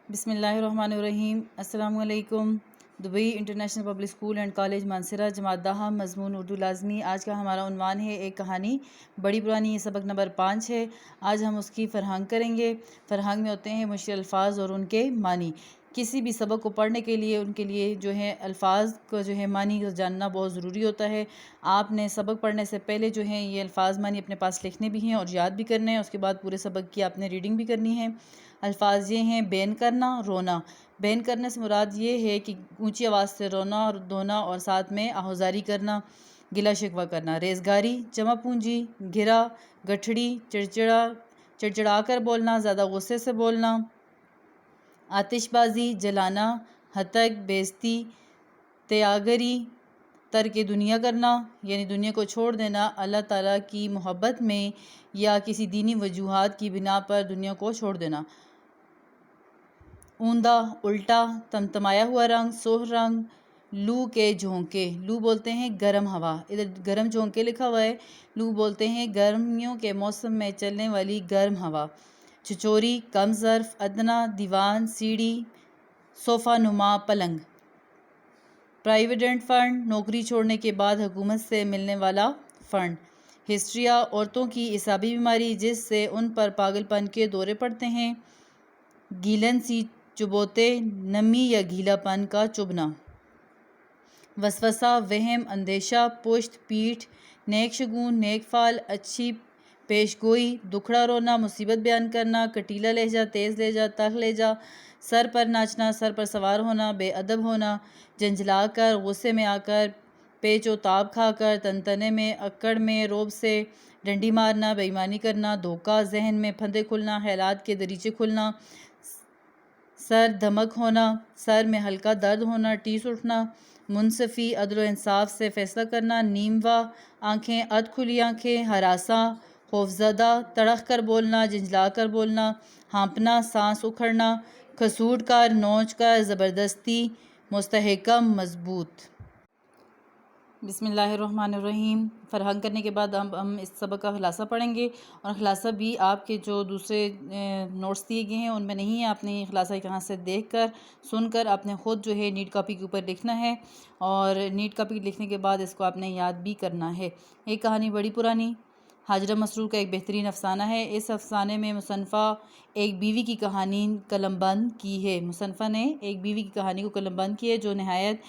بسم اللہ الرحمن الرحیم۔ السلام علیکم۔ Dubai international public school and college Mansehra, جماعت داہم، مضمون اردو لازمی۔ آج کا ہمارا عنوان ہے ایک کہانی بڑی پرانی، یہ سبق نمبر 5 ہے۔ آج ہم اس کی فرہنگ کریں گے۔ فرہنگ میں ہوتے ہیں مشکل الفاظ اور ان کے معنی۔ کسی بھی سبق کو پڑھنے کے لیے ان کے لیے جو ہے الفاظ کو جو ہے معنی جاننا بہت ضروری ہوتا ہے۔ آپ نے سبق پڑھنے سے پہلے جو ہے یہ الفاظ معنی اپنے پاس لکھنے بھی ہیں اور یاد بھی کرنے ہیں۔ اس کے بعد پورے سبق کی آپ نے ریڈنگ بھی کرنی ہے۔ الفاظ یہ ہیں: بین کرنا، رونا۔ بین کرنے سے مراد یہ ہے کہ اونچی آواز سے رونا اور دھونا اور ساتھ میں آہوزاری کرنا، گلہ شکوہ کرنا۔ ریزگاری، جمع پونجی، گھرا، گٹھڑی، چڑچڑا کر بولنا، زیادہ غصے سے بولنا۔ آتش بازی، جلانا، ہتک، بیزتی، تیاگری، ترک دنیا کرنا، یعنی دنیا کو چھوڑ دینا، اللہ تعالیٰ کی محبت میں یا کسی دینی وجوہات کی بنا پر دنیا کو چھوڑ دینا۔ اوندا، الٹا، تمتمایا ہوا رنگ، سرخ رنگ۔ لو کے جھونکے، لو بولتے ہیں گرم ہوا، ادھر گرم جھونکے لکھا ہوا ہے۔ لو بولتے ہیں گرمیوں کے موسم میں چلنے والی گرم ہوا۔ چچوری، کم ظرف، ادنا، دیوان، سیڑھی، صوفہ نما، پلنگ۔ پرائیویڈنٹ فنڈ، نوکری چھوڑنے کے بعد حکومت سے ملنے والا فنڈ۔ ہسٹریا، عورتوں کی اعصابی بیماری جس سے ان پر پاگل پن کے دورے پڑتے ہیں۔ گیلن سی چبوتے، نمی یا گیلا پن کا چبھنا۔ وسوسہ، وہم، اندیشہ، پشت، پیٹھ۔ نیک شگون، نیک فال، اچھی پیش گوئی۔ دکھڑا رونا، مصیبت بیان کرنا۔ کٹیلا لہجہ، تیز لہجہ، تلخ لہجہ۔ سر پر ناچنا، سر پر سوار ہونا، بے ادب ہونا۔ جھنجھلا کر، غصے میں آ کر، پیچ و تاب کھا کر، تنتنے میں، اکڑ میں، رعب سے، ڈنڈی مارنا، بے ایمانی کرنا۔ دھوکہ، ذہن میں پھندے کھلنا، خیالات کے دریچے کھلنا۔ سر دھمک ہونا، سر میں ہلکا درد ہونا، ٹیس اٹھنا۔ منصفی، عدل و انصاف سے فیصلہ کرنا۔ نیموا، آنکھیں، ادھ کھلی آنکھیں۔ ہراساں، خوفزدہ، تڑخ کر بولنا، جھنجھلا کر بولنا۔ ہانپنا، سانس اکھڑنا۔ کھسوٹ کر، نوچ کر، زبردستی، مستحکم، مضبوط۔ بسم اللہ الرحمن الرحیم۔ فرہنگ کرنے کے بعد ہم اس سبق کا خلاصہ پڑھیں گے، اور خلاصہ بھی آپ کے جو دوسرے نوٹس دیے گئے ہیں ان میں نہیں ہے۔ آپ نے خلاصہ یہاں سے دیکھ کر، سن کر آپ نے خود جو ہے نیٹ کاپی کے اوپر لکھنا ہے، اور نیٹ کاپی لکھنے کے بعد اس کو آپ نے یاد بھی کرنا ہے۔ ایک کہانی بڑی پرانی، حاجرہ مسرور کا ایک بہترین افسانہ ہے۔ اس افسانے میں مصنفہ ایک بیوی کی کہانی قلم بند کی ہے۔ مصنفہ نے ایک بیوی کی کہانی کو قلم بند کی ہے جو نہایت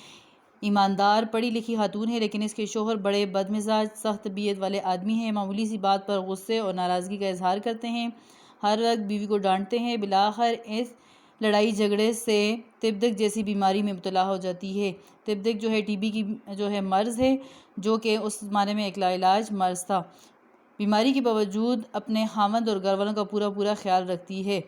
ایماندار، پڑھی لکھی خاتون ہے، لیکن اس کے شوہر بڑے بدمزاج، سخت طبیعت والے آدمی ہیں۔ معمولی سی بات پر غصے اور ناراضگی کا اظہار کرتے ہیں، ہر وقت بیوی کو ڈانٹتے ہیں۔ بالآخر اس لڑائی جھگڑے سے تبدک جیسی بیماری میں مبتلا ہو جاتی ہے۔ تبدک جو ہے ٹی بی کی جو ہے مرض ہے، جو کہ اس زمانے میں ایک لاعلاج مرض تھا۔ بیماری کے باوجود اپنے خاوند اور گھر والوں کا پورا خیال رکھتی ہے،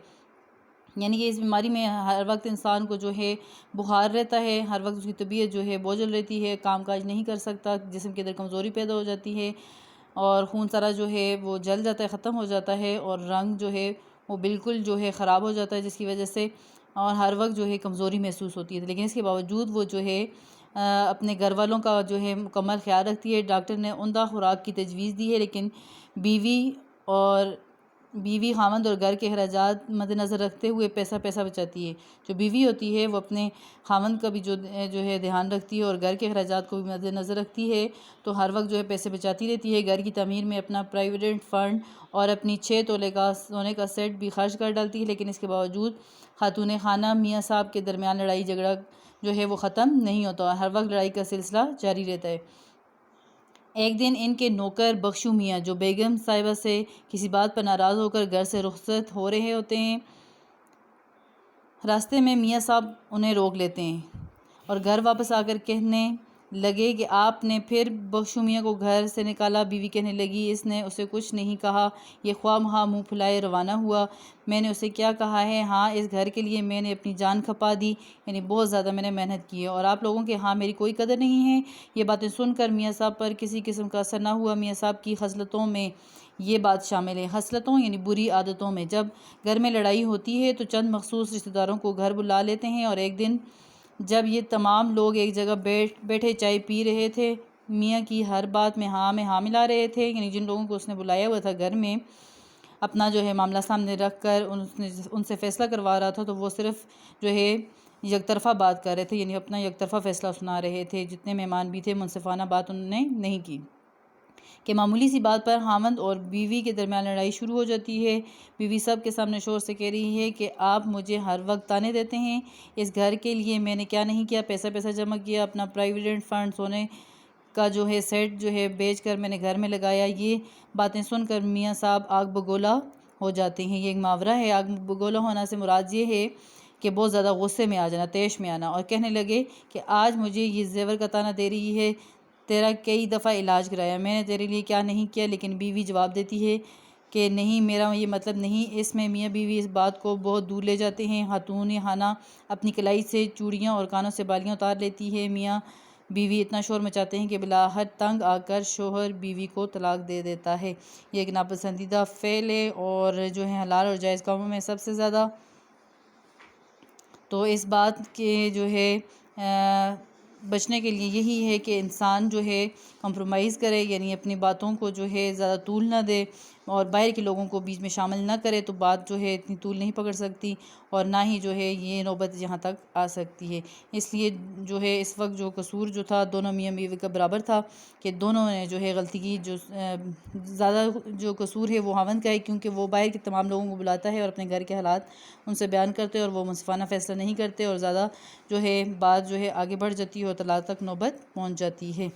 یعنی کہ اس بیماری میں ہر وقت انسان کو جو ہے بخار رہتا ہے، ہر وقت اس کی طبیعت جو ہے بوجھل رہتی ہے، کام کاج نہیں کر سکتا، جسم کے اندر کمزوری پیدا ہو جاتی ہے، اور خون سارا جو ہے وہ جل جاتا ہے، ختم ہو جاتا ہے، اور رنگ جو ہے وہ بالکل جو ہے خراب ہو جاتا ہے، جس کی وجہ سے اور ہر وقت جو ہے کمزوری محسوس ہوتی ہے۔ لیکن اس کے باوجود وہ جو ہے اپنے گھر والوں کا جو ہے مکمل خیال رکھتی ہے۔ ڈاکٹر نے عمدہ خوراک کی تجویز دی ہے، لیکن بیوی خاوند اور گھر کے اخراجات مد نظر رکھتے ہوئے پیسہ بچاتی ہے۔ جو بیوی ہوتی ہے وہ اپنے خاوند کا بھی جو ہے دھیان رکھتی ہے، اور گھر کے اخراجات کو بھی مد نظر رکھتی ہے، تو ہر وقت جو ہے پیسے بچاتی رہتی ہے۔ گھر کی تعمیر میں اپنا پرائیویڈنٹ فنڈ اور اپنی 6 تولے کا سونے کا سیٹ بھی خرچ کر ڈالتی ہے، لیکن اس کے باوجود خاتون خانہ میاں صاحب کے درمیان لڑائی جھگڑا جو ہے وہ ختم نہیں ہوتا، ہر وقت لڑائی کا سلسلہ جاری رہتا ہے۔ ایک دن ان کے نوکر بخشو میاں جو بیگم صاحبہ سے کسی بات پر ناراض ہو کر گھر سے رخصت ہو رہے ہوتے ہیں، راستے میں میاں صاحب انہیں روک لیتے ہیں اور گھر واپس آ کر کہنے لگے کہ آپ نے پھر بخشو میاں کو گھر سے نکالا۔ بیوی کہنے لگی، اس نے اسے کچھ نہیں کہا، یہ خواہ مخواہ منہ پھلائے روانہ ہوا۔ میں نے اسے کیا کہا ہے؟ ہاں، اس گھر کے لیے میں نے اپنی جان کھپا دی، یعنی بہت زیادہ میں نے محنت کی ہے، اور آپ لوگوں کے ہاں میری کوئی قدر نہیں ہے۔ یہ باتیں سن کر میاں صاحب پر کسی قسم کا اثر نہ ہوا۔ میاں صاحب کی خصلتوں میں یہ بات شامل ہے۔ خصلتوں یعنی بری عادتوں میں جب گھر میں لڑائی ہوتی ہے تو چند مخصوص رشتہ داروں کو گھر بلا لیتے ہیں، اور ایک دن جب یہ تمام لوگ ایک جگہ بیٹھے چائے پی رہے تھے، میاں کی ہر بات میں ہاں ملا رہے تھے، یعنی جن لوگوں کو اس نے بلایا ہوا تھا گھر میں، اپنا جو ہے معاملہ سامنے رکھ کر ان سے فیصلہ کروا رہا تھا، تو وہ صرف جو ہے یک طرفہ بات کر رہے تھے، یعنی اپنا یک طرفہ فیصلہ سنا رہے تھے۔ جتنے مہمان بھی تھے منصفانہ بات انہوں نے نہیں کی کہ معمولی سی بات پر خاوند اور بیوی کے درمیان لڑائی شروع ہو جاتی ہے۔ بیوی سب کے سامنے شور سے کہہ رہی ہے کہ آپ مجھے ہر وقت تانے دیتے ہیں، اس گھر کے لیے میں نے کیا نہیں کیا، پیسہ جمع کیا، اپنا پرائیویڈنٹ فنڈ سونے کا جو ہے سیٹ جو ہے بیچ کر میں نے گھر میں لگایا۔ یہ باتیں سن کر میاں صاحب آگ بگولا ہو جاتے ہیں۔ یہ ایک محاورہ ہے۔ آگ بگولا ہونا سے مراد یہ ہے کہ بہت زیادہ غصے میں آ جانا، طیش میں آنا، اور کہنے لگے کہ آج مجھے یہ زیور کا تانا دے رہی ہے، تیرا کئی دفعہ علاج کرایا، میں نے تیرے لیے کیا نہیں کیا۔ لیکن بیوی جواب دیتی ہے کہ نہیں، میرا یہ مطلب نہیں۔ اس میں میاں بیوی اس بات کو بہت دور لے جاتے ہیں۔ خاتون خانہ اپنی کلائی سے چوڑیاں اور کانوں سے بالیاں اتار لیتی ہے۔ میاں بیوی اتنا شور مچاتے ہیں کہ بلاخر تنگ آ کر شوہر بیوی کو طلاق دے دیتا ہے۔ یہ ایک ناپسندیدہ فعل ہے اور جو ہے حلال اور جائز کاموں میں سب سے زیادہ۔ تو اس بات کے جو ہے بچنے کے لیے یہی ہے کہ انسان جو ہے کمپرومائز کرے، یعنی اپنی باتوں کو جو ہے زیادہ طول نہ دے اور باہر کے لوگوں کو بیچ میں شامل نہ کرے، تو بات جو ہے اتنی طول نہیں پکڑ سکتی اور نہ ہی جو ہے یہ نوبت یہاں تک آ سکتی ہے۔ اس لیے جو ہے اس وقت جو قصور جو تھا دونوں میاں بیوی کا برابر تھا کہ دونوں نے جو ہے غلطی کی۔ جو زیادہ جو قصور ہے وہ خاوند کا ہے، کیونکہ وہ باہر کے تمام لوگوں کو بلاتا ہے اور اپنے گھر کے حالات ان سے بیان کرتے اور وہ منصفانہ فیصلہ نہیں کرتے، اور زیادہ جو ہے بات جو ہے آگے بڑھ جاتی ہے اور طلاق تک نوبت پہنچ جاتی ہے۔